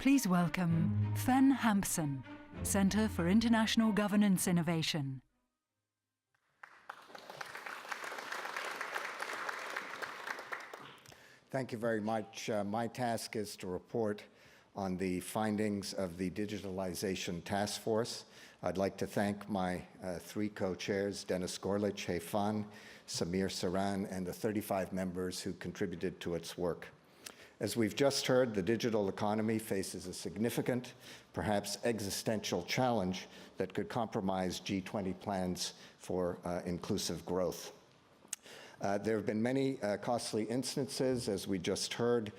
Please welcome Fen Hampson, Centre for International Governance Innovation. Thank you very much. My task is to report on the findings of the Digitalization Task Force. I'd like to thank my three co-chairs, Dennis Gorlich, Hei Fan, Samir Saran, and the 35 members who contributed to its work. As we've just heard, the digital economy faces a significant, perhaps existential challenge that could compromise G20 plans for inclusive growth. There have been many costly instances, as we just heard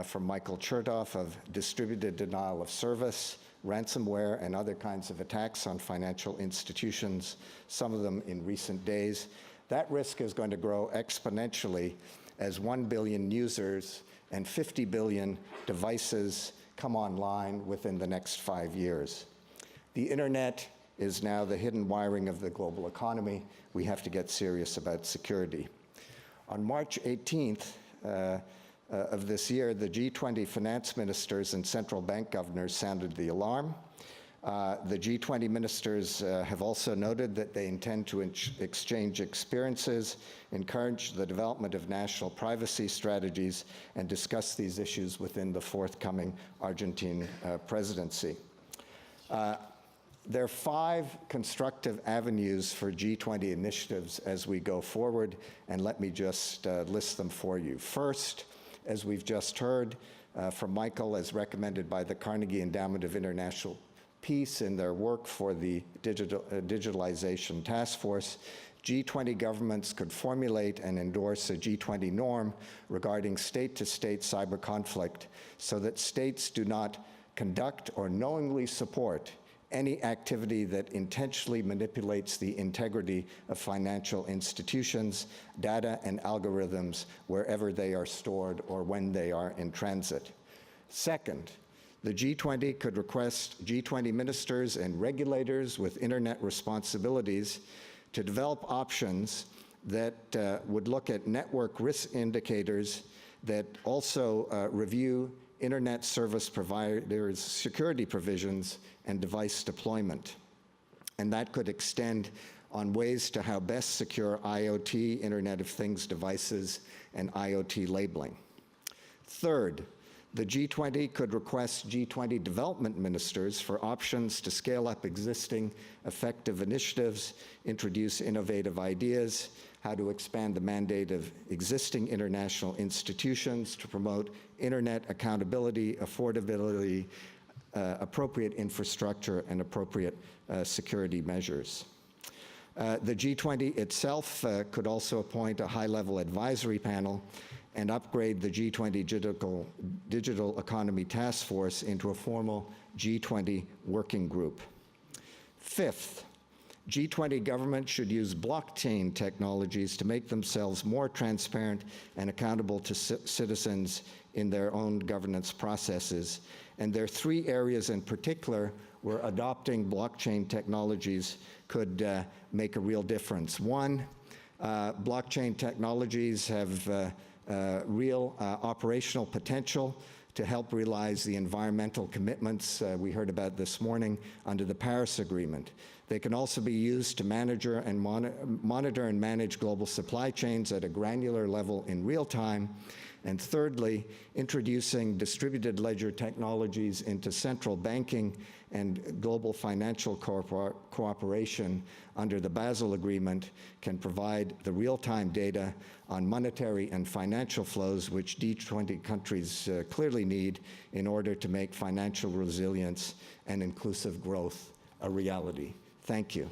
from Michael Chertoff, of distributed denial of service, ransomware, and other kinds of attacks on financial institutions, some of them in recent days. That risk is going to grow exponentially as 1 billion users and 50 billion devices come online within the next 5 years. The internet is now the hidden wiring of the global economy. We have to get serious about security. On March 18th of this year, the G20 finance ministers and central bank governors sounded the alarm. The G20 ministers have also noted that they intend to exchange experiences, encourage the development of national privacy strategies, and discuss these issues within the forthcoming Argentine presidency. There are 5 constructive avenues for G20 initiatives as we go forward, and let me just list them for you. First, as we've just heard from Michael, as recommended by the Carnegie Endowment of International Peace in their work for the Digitalization Task Force, G20 governments could formulate and endorse a G20 norm regarding state-to-state cyber conflict so that states do not conduct or knowingly support any activity that intentionally manipulates the integrity of financial institutions, data, and algorithms wherever they are stored or when they are in transit. Second, the G20 could request G20 ministers and regulators with internet responsibilities to develop options that would look at network risk indicators that also review internet service providers' security provisions and device deployment. And that could extend on ways to how best secure IoT, Internet of Things devices, and IoT labeling. Third, the G20 could request G20 development ministers for options to scale up existing effective initiatives, introduce innovative ideas, how to expand the mandate of existing international institutions to promote internet accountability, affordability, appropriate infrastructure, and appropriate security measures. The G20 itself could also appoint a high-level advisory panel and upgrade the G20 Digital Economy Task Force into a formal G20 working group. Fifth, G20 governments should use blockchain technologies to make themselves more transparent and accountable to citizens in their own governance processes. And there are 3 areas in particular where adopting blockchain technologies could make a real difference. One, blockchain technologies have real operational potential to help realize the environmental commitments we heard about this morning under the Paris Agreement. They can also be used to monitor and manage global supply chains at a granular level in real time. And thirdly, introducing distributed ledger technologies into central banking and global financial cooperation under the Basel Agreement can provide the real-time data on monetary and financial flows which G20 countries clearly need in order to make financial resilience and inclusive growth a reality. Thank you.